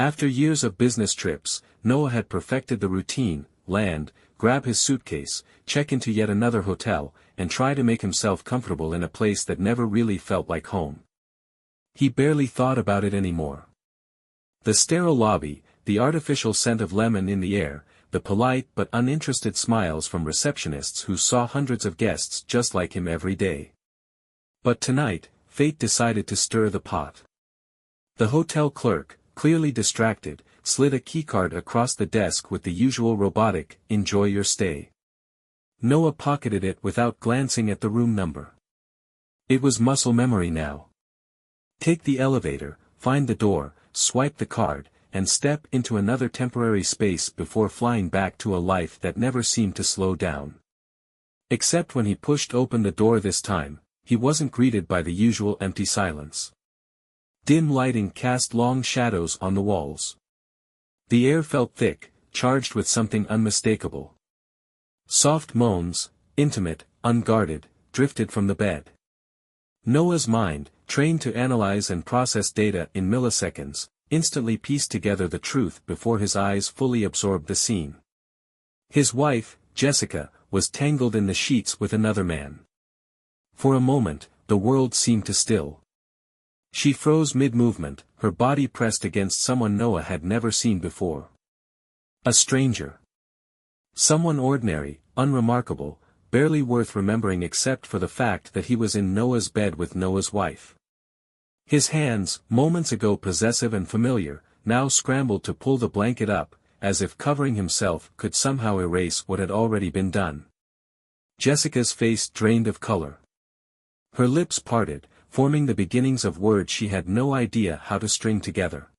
After years of business trips, Noah had perfected the routine: land, grab his suitcase, check into yet another hotel, and try to make himself comfortable in a place that never really felt like home. He barely thought about it anymore. The sterile lobby, the artificial scent of lemon in the air, the polite but uninterested smiles from receptionists who saw hundreds of guests just like him every day. But tonight, fate decided to stir the pot. The hotel clerk, clearly distracted, slid a keycard across the desk with the usual robotic, "Enjoy your stay." Noah pocketed it without glancing at the room number. It was muscle memory now. Take the elevator, find the door, swipe the card, and step into another temporary space before flying back to a life that never seemed to slow down. Except when he pushed open the door this time, he wasn't greeted by the usual empty silence. Dim lighting cast long shadows on the walls. The air felt thick, charged with something unmistakable. Soft moans, intimate, unguarded, drifted from the bed. Noah's mind, trained to analyze and process data in milliseconds, instantly pieced together the truth before his eyes fully absorbed the scene. His wife, Jessica, was tangled in the sheets with another man. For a moment, the world seemed to still. She froze mid-movement, her body pressed against someone Noah had never seen before. A stranger. Someone ordinary, unremarkable, barely worth remembering except for the fact that he was in Noah's bed with Noah's wife. His hands, moments ago possessive and familiar, now scrambled to pull the blanket up, as if covering himself could somehow erase what had already been done. Jessica's face drained of color. Her lips parted, forming the beginnings of words she had no idea how to string together.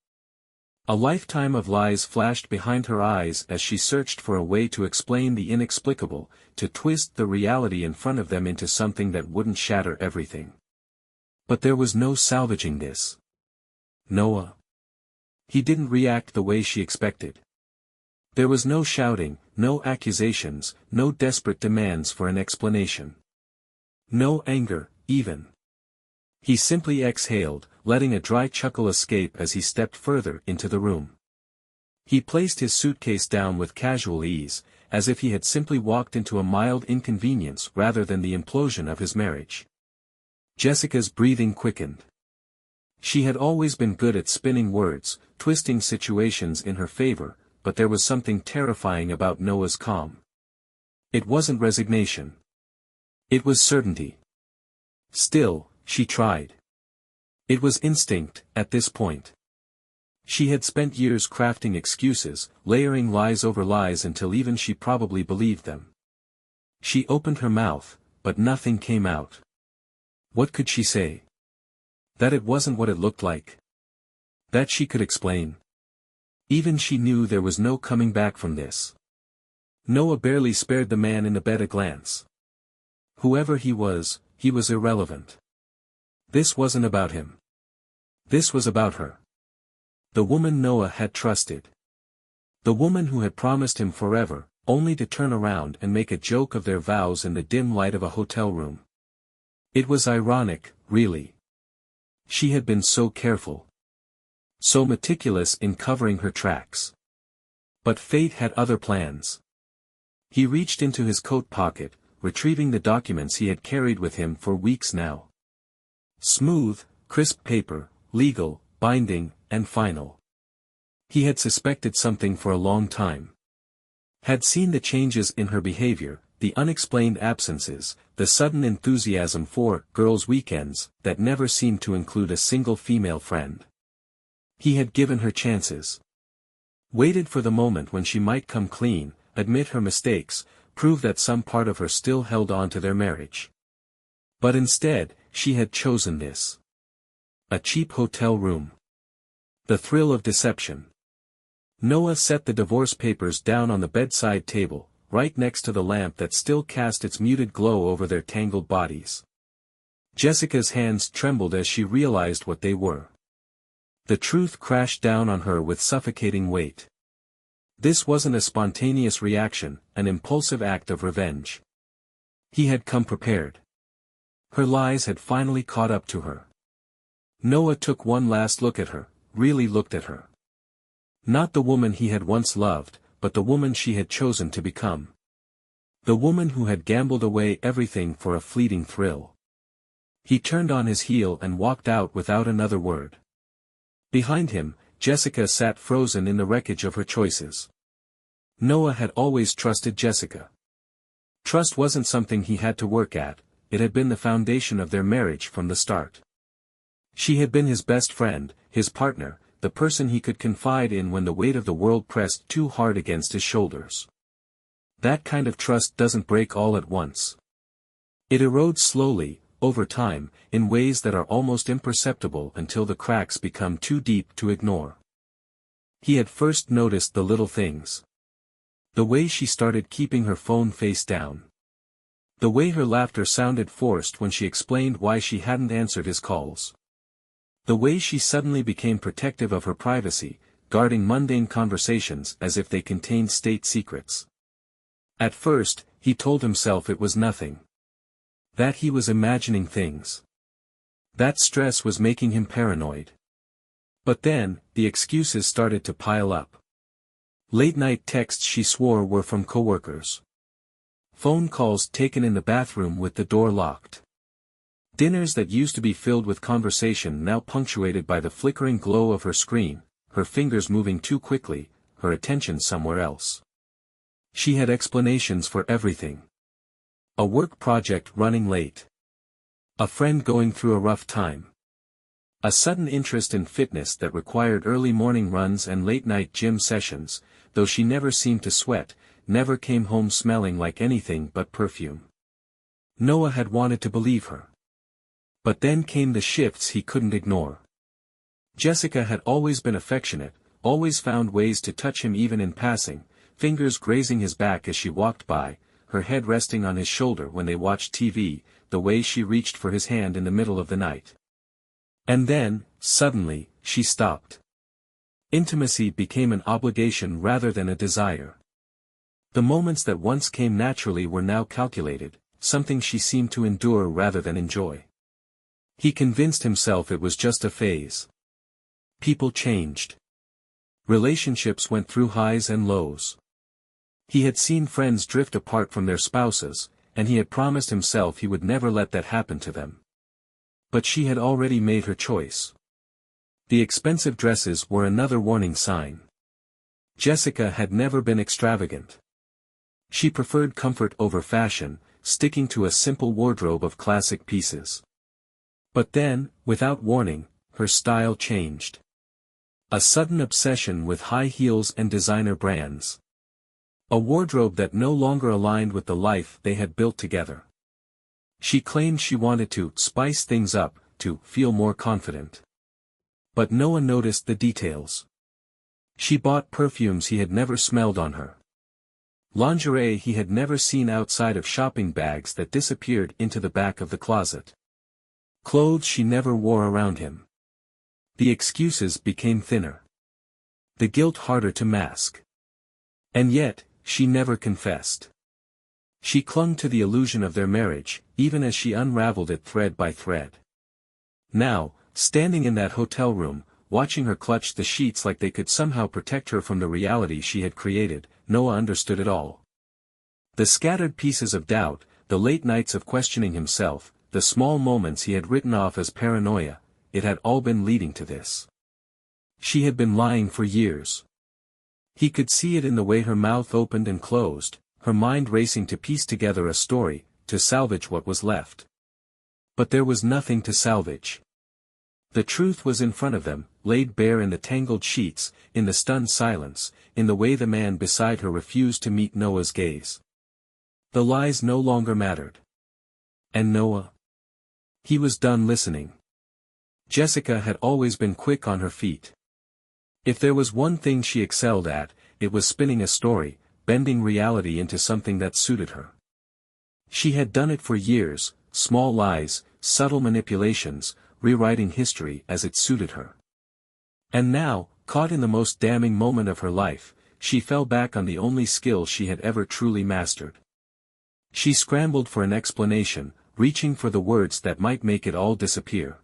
A lifetime of lies flashed behind her eyes as she searched for a way to explain the inexplicable, to twist the reality in front of them into something that wouldn't shatter everything. But there was no salvaging this. Noah. He didn't react the way she expected. There was no shouting, no accusations, no desperate demands for an explanation. No anger, even. He simply exhaled, letting a dry chuckle escape as he stepped further into the room. He placed his suitcase down with casual ease, as if he had simply walked into a mild inconvenience rather than the implosion of his marriage. Jessica's breathing quickened. She had always been good at spinning words, twisting situations in her favor, but there was something terrifying about Noah's calm. It wasn't resignation. It was certainty. Still, she tried. It was instinct, at this point. She had spent years crafting excuses, layering lies over lies until even she probably believed them. She opened her mouth, but nothing came out. What could she say? That it wasn't what it looked like? That she could explain? Even she knew there was no coming back from this. Noah barely spared the man in the bed a glance. Whoever he was irrelevant. This wasn't about him. This was about her. The woman Noah had trusted. The woman who had promised him forever, only to turn around and make a joke of their vows in the dim light of a hotel room. It was ironic, really. She had been so careful. So meticulous in covering her tracks. But fate had other plans. He reached into his coat pocket, retrieving the documents he had carried with him for weeks now. Smooth, crisp paper, legal, binding, and final. He had suspected something for a long time. Had seen the changes in her behavior, the unexplained absences, the sudden enthusiasm for girls' weekends that never seemed to include a single female friend. He had given her chances. Waited for the moment when she might come clean, admit her mistakes, prove that some part of her still held on to their marriage. But instead, she had chosen this. A cheap hotel room. The thrill of deception. Noah set the divorce papers down on the bedside table, right next to the lamp that still cast its muted glow over their tangled bodies. Jessica's hands trembled as she realized what they were. The truth crashed down on her with suffocating weight. This wasn't a spontaneous reaction, an impulsive act of revenge. He had come prepared. Her lies had finally caught up to her. Noah took one last look at her, really looked at her. Not the woman he had once loved, but the woman she had chosen to become. The woman who had gambled away everything for a fleeting thrill. He turned on his heel and walked out without another word. Behind him, Jessica sat frozen in the wreckage of her choices. Noah had always trusted Jessica. Trust wasn't something he had to work at, it had been the foundation of their marriage from the start. She had been his best friend, his partner, the person he could confide in when the weight of the world pressed too hard against his shoulders. That kind of trust doesn't break all at once. It erodes slowly, over time, in ways that are almost imperceptible until the cracks become too deep to ignore. He had first noticed the little things. The way she started keeping her phone face down. The way her laughter sounded forced when she explained why she hadn't answered his calls. The way she suddenly became protective of her privacy, guarding mundane conversations as if they contained state secrets. At first, he told himself it was nothing. That he was imagining things. That stress was making him paranoid. But then, the excuses started to pile up. Late-night texts she swore were from coworkers. Phone calls taken in the bathroom with the door locked. Dinners that used to be filled with conversation now punctuated by the flickering glow of her screen, her fingers moving too quickly, her attention somewhere else. She had explanations for everything. A work project running late. A friend going through a rough time. A sudden interest in fitness that required early morning runs and late-night gym sessions, though she never seemed to sweat, never came home smelling like anything but perfume. Noah had wanted to believe her. But then came the shifts he couldn't ignore. Jessica had always been affectionate, always found ways to touch him even in passing, fingers grazing his back as she walked by, her head resting on his shoulder when they watched TV, the way she reached for his hand in the middle of the night. And then, suddenly, she stopped. Intimacy became an obligation rather than a desire. The moments that once came naturally were now calculated, something she seemed to endure rather than enjoy. He convinced himself it was just a phase. People changed. Relationships went through highs and lows. He had seen friends drift apart from their spouses, and he had promised himself he would never let that happen to them. But she had already made her choice. The expensive dresses were another warning sign. Jessica had never been extravagant. She preferred comfort over fashion, sticking to a simple wardrobe of classic pieces. But then, without warning, her style changed. A sudden obsession with high heels and designer brands. A wardrobe that no longer aligned with the life they had built together. She claimed she wanted to spice things up, to feel more confident. But Noah noticed the details. She bought perfumes he had never smelled on her. Lingerie he had never seen outside of shopping bags that disappeared into the back of the closet. Clothes she never wore around him. The excuses became thinner. The guilt harder to mask. And yet, she never confessed. She clung to the illusion of their marriage, even as she unraveled it thread by thread. Now, standing in that hotel room, watching her clutch the sheets like they could somehow protect her from the reality she had created, Noah understood it all. The scattered pieces of doubt, the late nights of questioning himself, the small moments he had written off as paranoia, it had all been leading to this. She had been lying for years. He could see it in the way her mouth opened and closed, her mind racing to piece together a story, to salvage what was left. But there was nothing to salvage. The truth was in front of them, laid bare in the tangled sheets, in the stunned silence, in the way the man beside her refused to meet Noah's gaze. The lies no longer mattered. And Noah? He was done listening. Jessica had always been quick on her feet. If there was one thing she excelled at, it was spinning a story, bending reality into something that suited her. She had done it for years, small lies, subtle manipulations, rewriting history as it suited her. And now, caught in the most damning moment of her life, she fell back on the only skill she had ever truly mastered. She scrambled for an explanation, reaching for the words that might make it all disappear.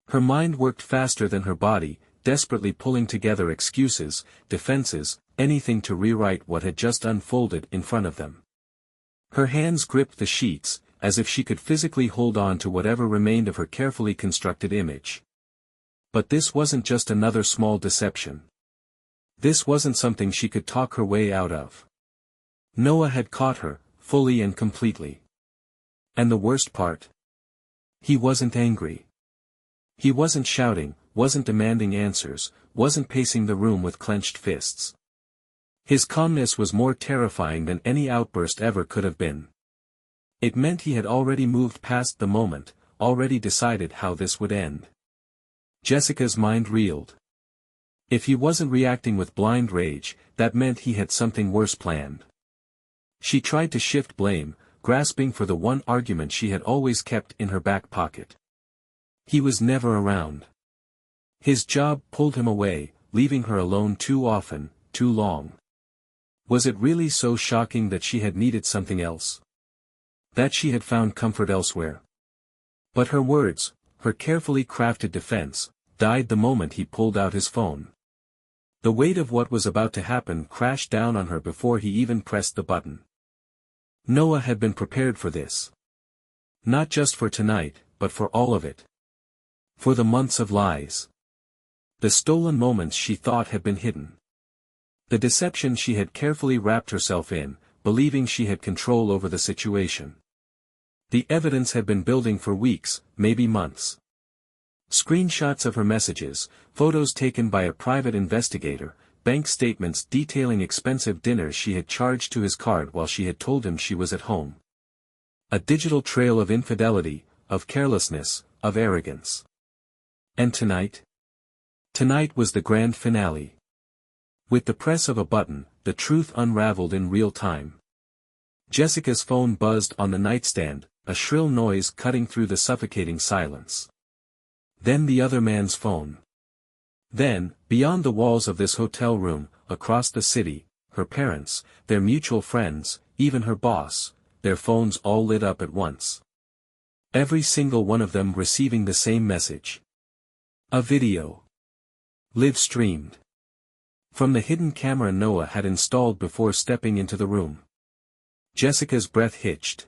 Her mind worked faster than her body, desperately pulling together excuses, defenses, anything to rewrite what had just unfolded in front of them. Her hands gripped the sheets, as if she could physically hold on to whatever remained of her carefully constructed image. But this wasn't just another small deception. This wasn't something she could talk her way out of. Noah had caught her, fully and completely. And the worst part? He wasn't angry. He wasn't shouting, wasn't demanding answers, wasn't pacing the room with clenched fists. His calmness was more terrifying than any outburst ever could have been. It meant he had already moved past the moment, already decided how this would end. Jessica's mind reeled. If he wasn't reacting with blind rage, that meant he had something worse planned. She tried to shift blame, grasping for the one argument she had always kept in her back pocket. He was never around. His job pulled him away, leaving her alone too often, too long. Was it really so shocking that she had needed something else? That she had found comfort elsewhere? But her words, her carefully crafted defense, died the moment he pulled out his phone. The weight of what was about to happen crashed down on her before he even pressed the button. Noah had been prepared for this. Not just for tonight, but for all of it. For the months of lies. The stolen moments she thought had been hidden. The deception she had carefully wrapped herself in, believing she had control over the situation. The evidence had been building for weeks, maybe months. Screenshots of her messages, photos taken by a private investigator, bank statements detailing expensive dinners she had charged to his card while she had told him she was at home. A digital trail of infidelity, of carelessness, of arrogance. And tonight? Tonight was the grand finale. With the press of a button, the truth unraveled in real time. Jessica's phone buzzed on the nightstand, a shrill noise cutting through the suffocating silence. Then the other man's phone. Then, beyond the walls of this hotel room, across the city, her parents, their mutual friends, even her boss, their phones all lit up at once. Every single one of them receiving the same message. A video. Live-streamed. From the hidden camera Noah had installed before stepping into the room. Jessica's breath hitched.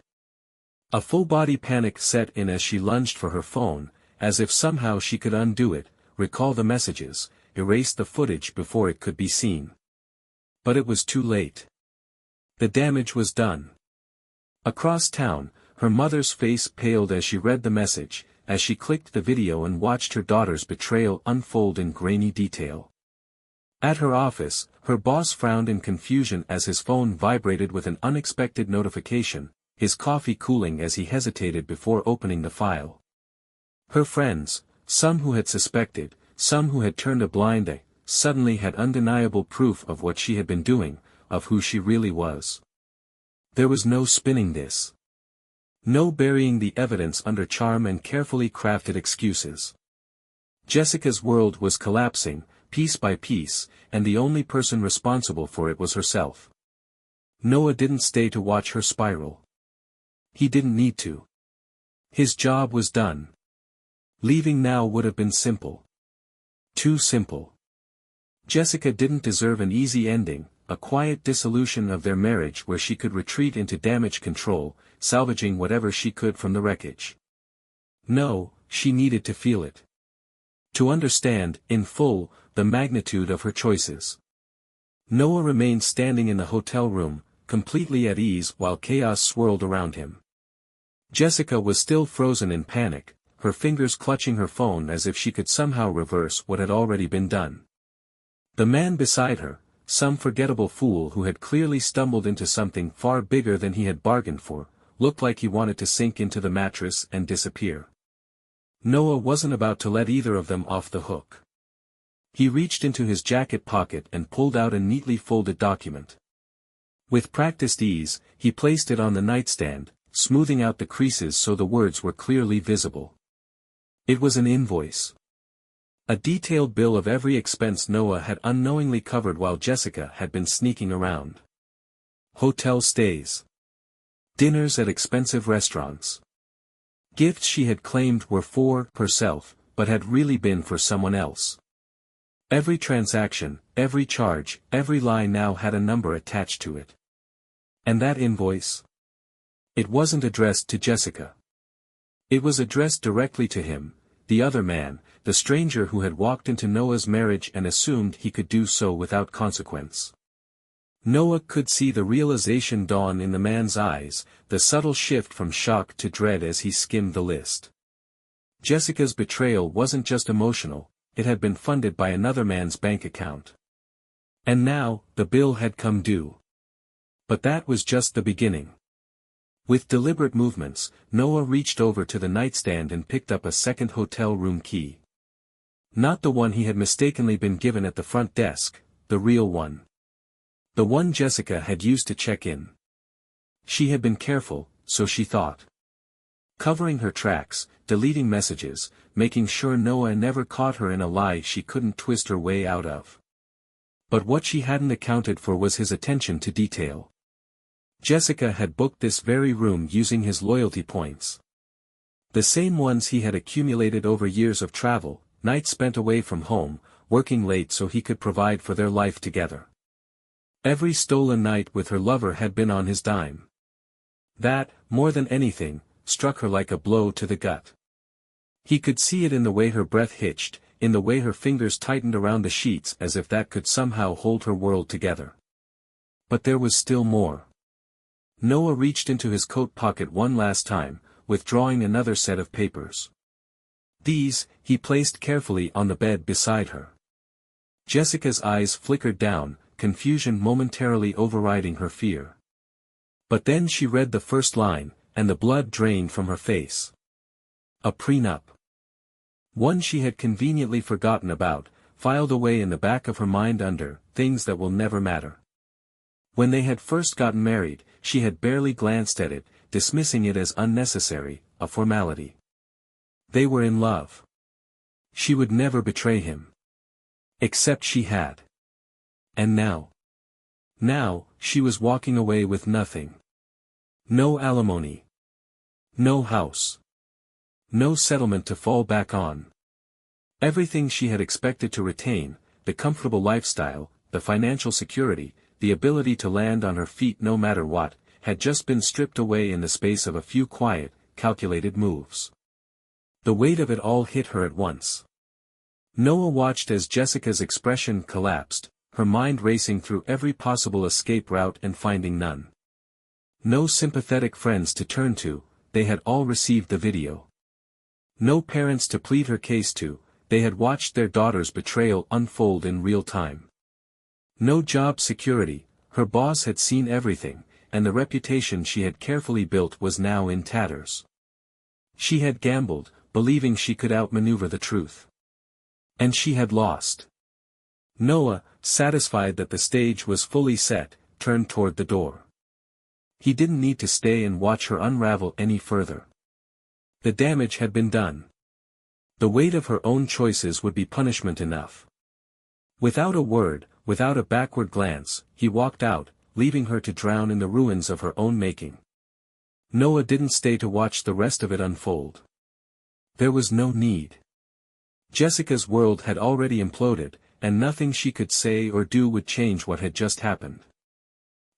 A full-body panic set in as she lunged for her phone, as if somehow she could undo it, recall the messages, erase the footage before it could be seen. But it was too late. The damage was done. Across town, her mother's face paled as she read the message, as she clicked the video and watched her daughter's betrayal unfold in grainy detail. At her office, her boss frowned in confusion as his phone vibrated with an unexpected notification, his coffee cooling as he hesitated before opening the file. Her friends, some who had suspected, some who had turned a blind eye, suddenly had undeniable proof of what she had been doing, of who she really was. There was no spinning this. No burying the evidence under charm and carefully crafted excuses. Jessica's world was collapsing, piece by piece, and the only person responsible for it was herself. Noah didn't stay to watch her spiral. He didn't need to. His job was done. Leaving now would have been simple. Too simple. Jessica didn't deserve an easy ending, a quiet dissolution of their marriage where she could retreat into damage control, salvaging whatever she could from the wreckage. No, she needed to feel it. To understand, in full, the magnitude of her choices. Noah remained standing in the hotel room, completely at ease while chaos swirled around him. Jessica was still frozen in panic, her fingers clutching her phone as if she could somehow reverse what had already been done. The man beside her, some forgettable fool who had clearly stumbled into something far bigger than he had bargained for, looked like he wanted to sink into the mattress and disappear. Noah wasn't about to let either of them off the hook. He reached into his jacket pocket and pulled out a neatly folded document. With practiced ease, he placed it on the nightstand, smoothing out the creases so the words were clearly visible. It was an invoice. A detailed bill of every expense Noah had unknowingly covered while Jessica had been sneaking around. Hotel stays. Dinners at expensive restaurants. Gifts she had claimed were for herself, but had really been for someone else. Every transaction, every charge, every lie now had a number attached to it. And that invoice? It wasn't addressed to Jessica. It was addressed directly to him, the other man, the stranger who had walked into Noah's marriage and assumed he could do so without consequence. Noah could see the realization dawn in the man's eyes, the subtle shift from shock to dread as he skimmed the list. Jessica's betrayal wasn't just emotional, it had been funded by another man's bank account. And now, the bill had come due. But that was just the beginning. With deliberate movements, Noah reached over to the nightstand and picked up a second hotel room key. Not the one he had mistakenly been given at the front desk, the real one. The one Jessica had used to check in. She had been careful, so she thought. Covering her tracks, deleting messages, making sure Noah never caught her in a lie she couldn't twist her way out of. But what she hadn't accounted for was his attention to detail. Jessica had booked this very room using his loyalty points. The same ones he had accumulated over years of travel, nights spent away from home, working late so he could provide for their life together. Every stolen night with her lover had been on his dime. That, more than anything, struck her like a blow to the gut. He could see it in the way her breath hitched, in the way her fingers tightened around the sheets as if that could somehow hold her world together. But there was still more. Noah reached into his coat pocket one last time, withdrawing another set of papers. These, he placed carefully on the bed beside her. Jessica's eyes flickered down, confusion momentarily overriding her fear. But then she read the first line, and the blood drained from her face. A prenup. One she had conveniently forgotten about, filed away in the back of her mind under things that will never matter. When they had first gotten married, she had barely glanced at it, dismissing it as unnecessary, a formality. They were in love. She would never betray him. Except she had. And now? Now, she was walking away with nothing. No alimony. No house. No settlement to fall back on. Everything she had expected to retain, the comfortable lifestyle, the financial security, the ability to land on her feet no matter what, had just been stripped away in the space of a few quiet, calculated moves. The weight of it all hit her at once. Noah watched as Jessica's expression collapsed, her mind racing through every possible escape route and finding none. No sympathetic friends to turn to, they had all received the video. No parents to plead her case to, they had watched their daughter's betrayal unfold in real time. No job security, her boss had seen everything, and the reputation she had carefully built was now in tatters. She had gambled, believing she could outmaneuver the truth. And she had lost. Noah, satisfied that the stage was fully set, turned toward the door. He didn't need to stay and watch her unravel any further. The damage had been done. The weight of her own choices would be punishment enough. Without a word, without a backward glance, he walked out, leaving her to drown in the ruins of her own making. Noah didn't stay to watch the rest of it unfold. There was no need. Jessica's world had already imploded, and nothing she could say or do would change what had just happened.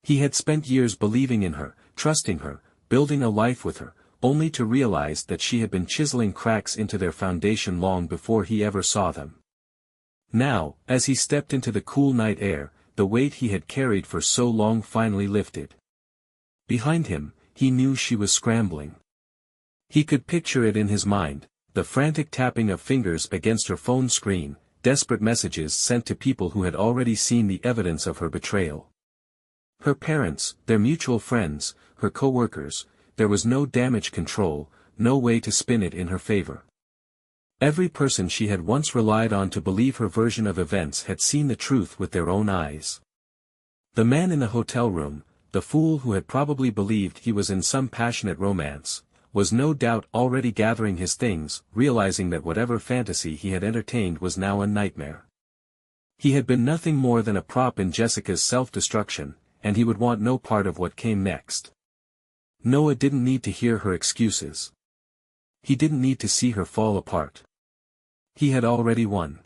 He had spent years believing in her, trusting her, building a life with her, only to realize that she had been chiseling cracks into their foundation long before he ever saw them. Now, as he stepped into the cool night air, the weight he had carried for so long finally lifted. Behind him, he knew she was scrambling. He could picture it in his mind, the frantic tapping of fingers against her phone screen, desperate messages sent to people who had already seen the evidence of her betrayal. Her parents, their mutual friends, her co-workers, there was no damage control, no way to spin it in her favor. Every person she had once relied on to believe her version of events had seen the truth with their own eyes. The man in the hotel room, the fool who had probably believed he was in some passionate romance, was no doubt already gathering his things, realizing that whatever fantasy he had entertained was now a nightmare. He had been nothing more than a prop in Jessica's self-destruction, and he would want no part of what came next. Noah didn't need to hear her excuses. He didn't need to see her fall apart. He had already won.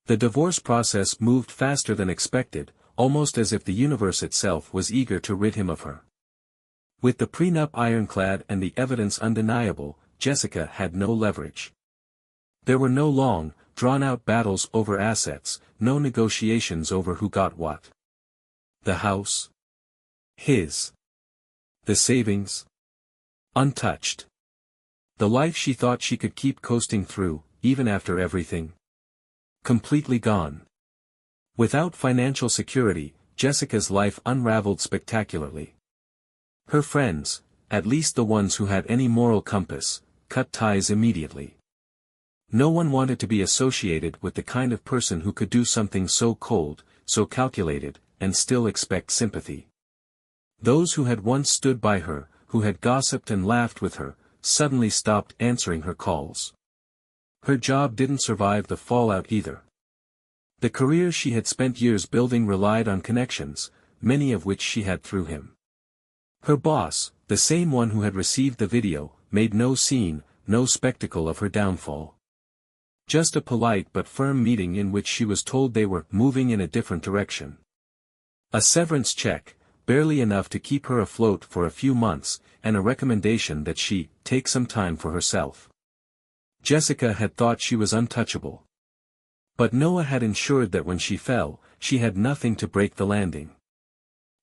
The divorce process moved faster than expected, almost as if the universe itself was eager to rid him of her. With the prenup ironclad and the evidence undeniable, Jessica had no leverage. There were no long, drawn-out battles over assets, no negotiations over who got what. The house? His. The savings? Untouched. The life she thought she could keep coasting through, even after everything. Completely gone. Without financial security, Jessica's life unraveled spectacularly. Her friends, at least the ones who had any moral compass, cut ties immediately. No one wanted to be associated with the kind of person who could do something so cold, so calculated, and still expect sympathy. Those who had once stood by her, who had gossiped and laughed with her, suddenly stopped answering her calls. Her job didn't survive the fallout either. The career she had spent years building relied on connections, many of which she had through him. Her boss, the same one who had received the video, made no scene, no spectacle of her downfall. Just a polite but firm meeting in which she was told they were moving in a different direction. A severance check, barely enough to keep her afloat for a few months, and a recommendation that she take some time for herself. Jessica had thought she was untouchable. But Noah had ensured that when she fell, she had nothing to break the landing.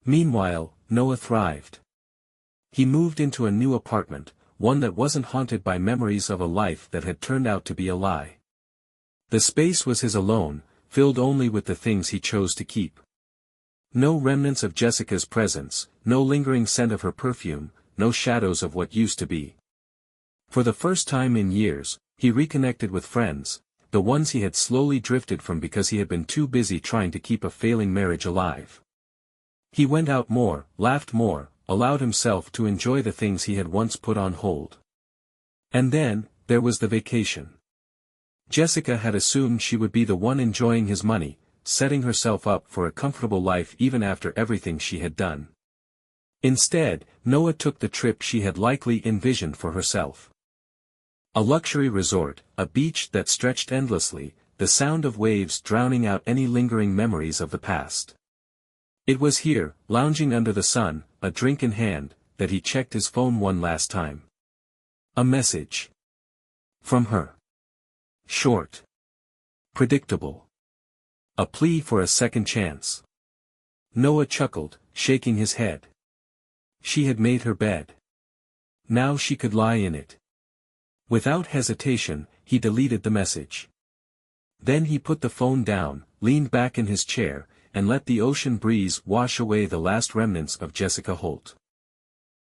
Meanwhile, Noah thrived. He moved into a new apartment, one that wasn't haunted by memories of a life that had turned out to be a lie. The space was his alone, filled only with the things he chose to keep. No remnants of Jessica's presence, no lingering scent of her perfume, no shadows of what used to be. For the first time in years, he reconnected with friends, the ones he had slowly drifted from because he had been too busy trying to keep a failing marriage alive. He went out more, laughed more, allowed himself to enjoy the things he had once put on hold. And then, there was the vacation. Jessica had assumed she would be the one enjoying his money, setting herself up for a comfortable life even after everything she had done. Instead, Noah took the trip she had likely envisioned for herself. A luxury resort, a beach that stretched endlessly, the sound of waves drowning out any lingering memories of the past. It was here, lounging under the sun, a drink in hand, that he checked his phone one last time. A message. From her. Short. Predictable. A plea for a second chance. Noah chuckled, shaking his head. She had made her bed. Now she could lie in it. Without hesitation, he deleted the message. Then he put the phone down, leaned back in his chair, and let the ocean breeze wash away the last remnants of Jessica Holt.